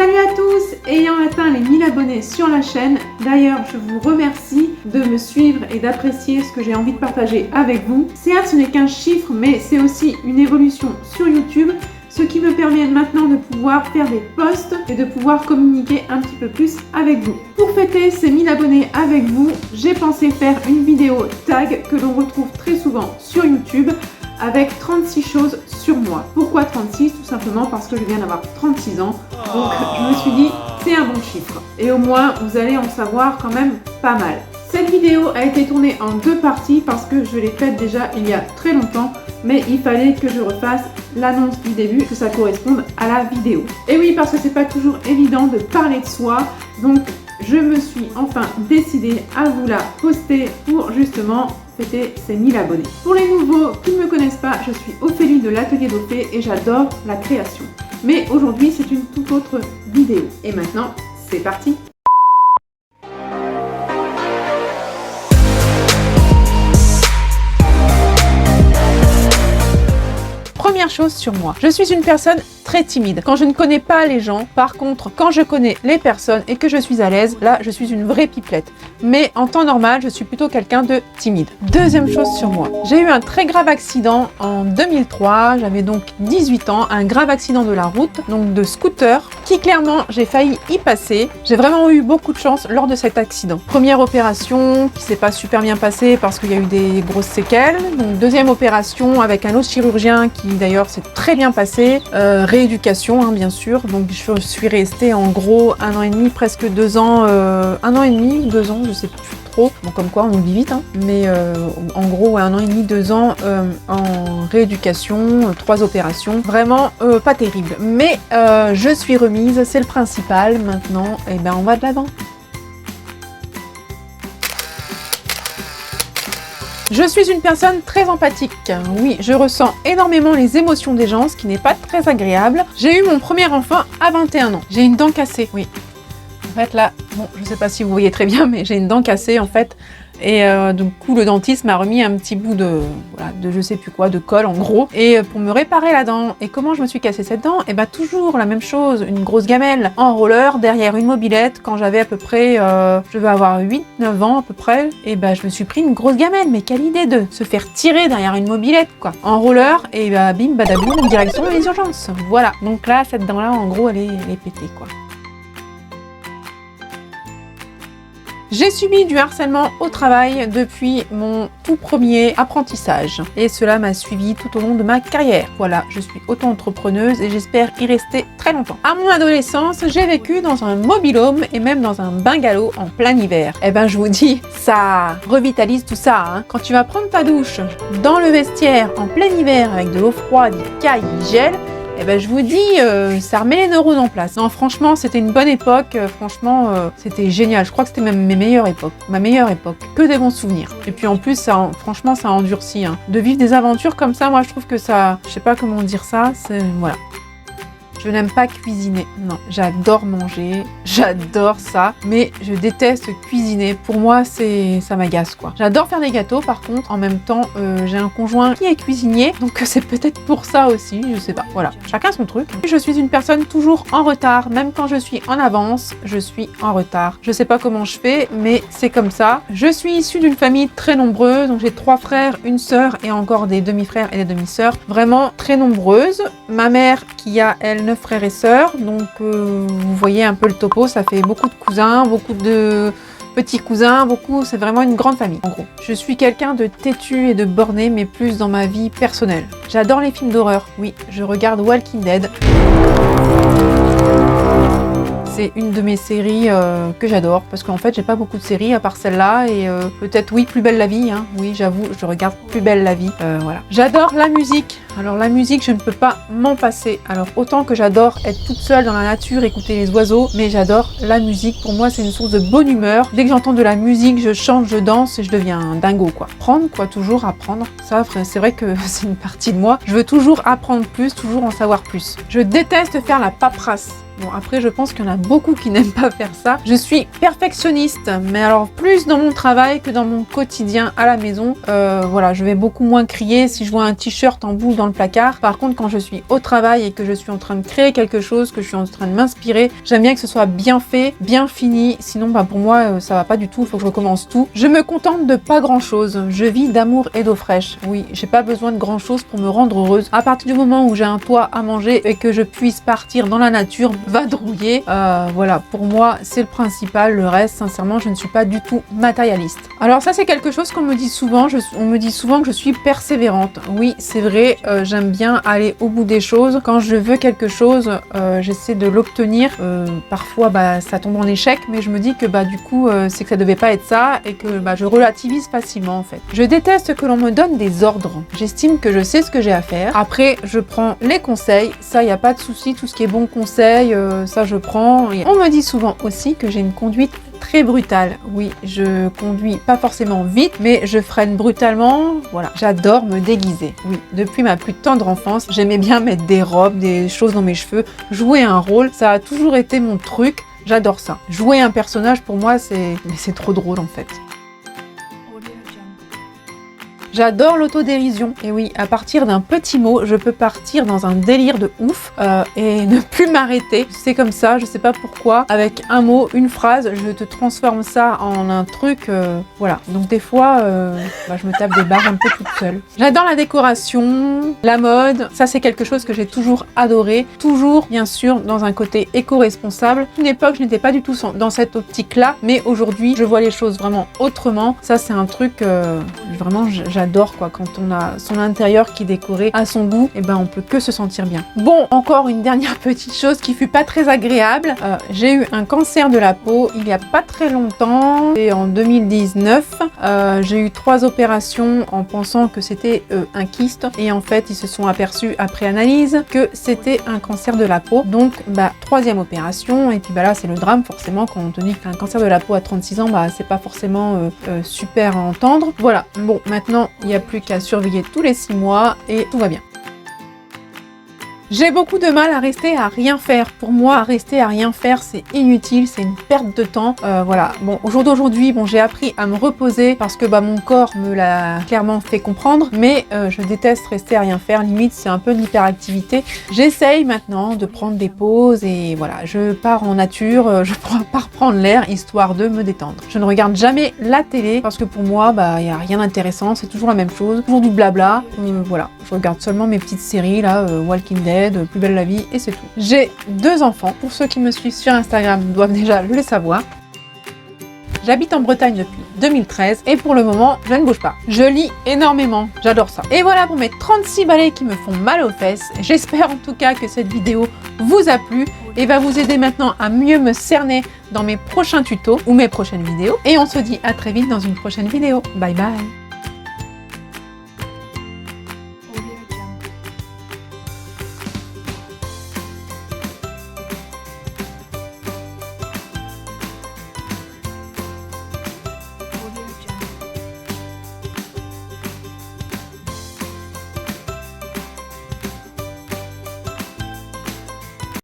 Salut à tous! Ayant atteint les 1000 abonnés sur la chaîne, d'ailleurs je vous remercie de me suivre et d'apprécier ce que j'ai envie de partager avec vous. Certes ce n'est qu'un chiffre mais c'est aussi une évolution sur YouTube, ce qui me permet maintenant de pouvoir faire des posts et de pouvoir communiquer un petit peu plus avec vous. Pour fêter ces 1000 abonnés avec vous, j'ai pensé faire une vidéo tag que l'on retrouve très souvent sur YouTube avec 36 choses sur moi. Pourquoi 36? Tout simplement parce que je viens d'avoir 36 ans. Donc je me suis dit, c'est un bon chiffre. Et au moins, vous allez en savoir quand même pas mal. Cette vidéo a été tournée en deux parties parce que je l'ai faite déjà il y a très longtemps. Mais il fallait que je refasse l'annonce du début, que ça corresponde à la vidéo. Et oui, parce que c'est pas toujours évident de parler de soi. Donc je me suis enfin décidée à vous la poster pour justement fêter ces 1000 abonnés. Pour les nouveaux qui ne me connaissent pas, je suis Ophélie de l'Atelier d'Ophé et j'adore la création. Mais aujourd'hui, c'est une toute autre vidéo. Et maintenant, c'est parti! Première chose sur moi, je suis une personne très timide. Quand je ne connais pas les gens, par contre, quand je connais les personnes et que je suis à l'aise, là, je suis une vraie pipelette. Mais en temps normal, je suis plutôt quelqu'un de timide. Deuxième chose sur moi, j'ai eu un très grave accident en 2003. J'avais donc 18 ans, un grave accident de la route, donc de scooter, qui clairement, j'ai failli y passer. J'ai vraiment eu beaucoup de chance lors de cet accident. Première opération qui s'est pas super bien passée parce qu'il y a eu des grosses séquelles. Donc deuxième opération avec un autre chirurgien qui d'ailleurs s'est très bien passé. Rééducation, hein, bien sûr. Donc je suis restée en gros 1 an et demi, presque 2 ans, 1 an et demi, 2 ans, je sais plus trop. Bon, comme quoi on oublie vite, hein. Mais en gros 1 an et demi, 2 ans en rééducation, 3 opérations. Vraiment pas terrible. Mais je suis remise, c'est le principal. Maintenant, et ben on va de l'avant. Je suis une personne très empathique. Oui, je ressens énormément les émotions des gens, ce qui n'est pas très agréable. J'ai eu mon premier enfant à 21 ans. J'ai une dent cassée, oui. En fait, là, bon, je ne sais pas si vous voyez très bien, mais j'ai une dent cassée, en fait. Et du coup, le dentiste m'a remis un petit bout de, voilà, de je sais plus quoi, de colle en gros. Et pour me réparer la dent. Et comment je me suis cassé cette dent? Et bah toujours la même chose, une grosse gamelle en roller derrière une mobilette quand j'avais à peu près, je vais avoir 8-9 ans à peu près. Et bah je me suis pris une grosse gamelle. Mais quelle idée de se faire tirer derrière une mobilette quoi. En roller et bah bim badaboum, direction les urgences. Voilà. Donc là, cette dent là en gros elle est pétée quoi. J'ai subi du harcèlement au travail depuis mon tout premier apprentissage et cela m'a suivi tout au long de ma carrière. Voilà, je suis auto-entrepreneuse et j'espère y rester très longtemps. À mon adolescence, j'ai vécu dans un mobil-home et même dans un bungalow en plein hiver. Et ben je vous dis, ça revitalise tout ça. Hein. Quand tu vas prendre ta douche dans le vestiaire en plein hiver avec de l'eau froide, il caille, il gèle, et ben je vous dis, ça remet les neurones en place. Non, franchement, c'était une bonne époque. Franchement, c'était génial. Je crois que c'était même mes meilleures époques. Ma meilleure époque. Que des bons souvenirs. Et puis en plus, ça, franchement, ça endurcit. Hein. De vivre des aventures comme ça, moi, je trouve que ça... Je sais pas comment dire ça. C'est... Voilà. Je n'aime pas cuisiner. Non, j'adore manger, j'adore ça, mais je déteste cuisiner. Pour moi, ça m'agace quoi. J'adore faire des gâteaux par contre. En même temps, j'ai un conjoint qui est cuisinier, donc c'est peut-être pour ça aussi, je sais pas. Voilà, chacun son truc. Je suis une personne toujours en retard, même quand je suis en avance, je suis en retard. Je sais pas comment je fais, mais c'est comme ça. Je suis issue d'une famille très nombreuse, donc j'ai 3 frères, une sœur et encore des demi-frères et des demi-sœurs. Vraiment très nombreuses. Ma mère qui a, elle, 9 frères et sœurs, donc vous voyez un peu le topo, ça fait beaucoup de cousins, beaucoup de petits cousins, beaucoup, c'est vraiment une grande famille en gros. Je suis quelqu'un de têtu et de borné, mais plus dans ma vie personnelle. J'adore les films d'horreur, oui, je regarde Walking Dead. C'est une de mes séries que j'adore parce qu'en fait j'ai pas beaucoup de séries à part celle-là et peut-être oui Plus belle la vie, hein. Oui j'avoue je regarde Plus belle la vie, voilà. J'adore la musique, alors la musique je ne peux pas m'en passer, alors autant que j'adore être toute seule dans la nature, écouter les oiseaux, mais j'adore la musique, pour moi c'est une source de bonne humeur, dès que j'entends de la musique je chante, je danse et je deviens un dingo quoi. Apprendre quoi, toujours apprendre, ça c'est vrai que c'est une partie de moi, je veux toujours apprendre plus, toujours en savoir plus. Je déteste faire la paperasse. Bon, après, je pense qu'il y en a beaucoup qui n'aiment pas faire ça. Je suis perfectionniste, mais alors plus dans mon travail que dans mon quotidien à la maison. Voilà, je vais beaucoup moins crier si je vois un t-shirt en boule dans le placard. Par contre, quand je suis au travail et que je suis en train de créer quelque chose, que je suis en train de m'inspirer, j'aime bien que ce soit bien fait, bien fini. Sinon, bah, pour moi, ça va pas du tout. Il faut que je recommence tout. Je me contente de pas grand-chose. Je vis d'amour et d'eau fraîche. Oui, j'ai pas besoin de grand-chose pour me rendre heureuse. À partir du moment où j'ai un toit à manger et que je puisse partir dans la nature, vadrouiller, voilà, pour moi, c'est le principal. Le reste, sincèrement, je ne suis pas du tout matérialiste. Alors ça, c'est quelque chose qu'on me dit souvent. On me dit souvent que je suis persévérante. Oui, c'est vrai, j'aime bien aller au bout des choses. Quand je veux quelque chose, j'essaie de l'obtenir. Parfois, bah, ça tombe en échec, mais je me dis que bah, du coup, c'est que ça devait pas être ça et que bah, je relativise facilement en fait. Je déteste que l'on me donne des ordres. J'estime que je sais ce que j'ai à faire. Après, je prends les conseils. Ça, il n'y a pas de souci. Tout ce qui est bon conseil, ça, je prends. Et on me dit souvent aussi que j'ai une conduite très brutale. Oui, je conduis pas forcément vite, mais je freine brutalement. Voilà, j'adore me déguiser. Oui, depuis ma plus tendre enfance, j'aimais bien mettre des robes, des choses dans mes cheveux, jouer un rôle. Ça a toujours été mon truc. J'adore ça. Jouer un personnage, pour moi, c'est trop drôle en fait. J'adore l'autodérision. Et oui, à partir d'un petit mot, je peux partir dans un délire de ouf et ne plus m'arrêter. C'est comme ça, je sais pas pourquoi. Avec un mot, une phrase, je te transforme ça en un truc. Voilà. Donc des fois, bah, je me tape des barres un peu toute seule. J'adore la décoration, la mode. Ça, c'est quelque chose que j'ai toujours adoré. Toujours, bien sûr, dans un côté éco-responsable. À une époque, je n'étais pas du tout dans cette optique-là. Mais aujourd'hui, je vois les choses vraiment autrement. Ça, c'est un truc vraiment... J'adore quoi, quand on a son intérieur qui est décoré à son goût, et ben on peut que se sentir bien. Bon, encore une dernière petite chose qui fut pas très agréable. J'ai eu un cancer de la peau il y a pas très longtemps, et en 2019. J'ai eu 3 opérations en pensant que c'était un kyste, et en fait ils se sont aperçus après analyse que c'était un cancer de la peau. Donc bah 3e opération, et puis bah là c'est le drame forcément quand on te dit qu'un cancer de la peau à 36 ans, bah c'est pas forcément super à entendre. Voilà, bon maintenant il n'y a plus qu'à surveiller tous les 6 mois et tout va bien. J'ai beaucoup de mal à rester à rien faire. Pour moi, rester à rien faire, c'est inutile, c'est une perte de temps. Voilà. Bon, au jour d'aujourd'hui, bon, j'ai appris à me reposer parce que bah, mon corps me l'a clairement fait comprendre. Mais je déteste rester à rien faire. Limite, c'est un peu de l'hyperactivité. J'essaye maintenant de prendre des pauses et voilà, je pars en nature, je pars prendre l'air histoire de me détendre. Je ne regarde jamais la télé parce que pour moi, bah, il n'y a rien d'intéressant. C'est toujours la même chose, toujours du blabla. Voilà, je regarde seulement mes petites séries là, Walking Dead, Plus belle la vie et c'est tout. J'ai 2 enfants. Pour ceux qui me suivent sur Instagram doivent déjà le savoir. J'habite en Bretagne depuis 2013 et pour le moment, je ne bouge pas. Je lis énormément, j'adore ça. Et voilà pour mes 36 balais qui me font mal aux fesses. J'espère en tout cas que cette vidéo vous a plu et va vous aider maintenant à mieux me cerner dans mes prochains tutos ou mes prochaines vidéos. Et on se dit à très vite dans une prochaine vidéo. Bye bye!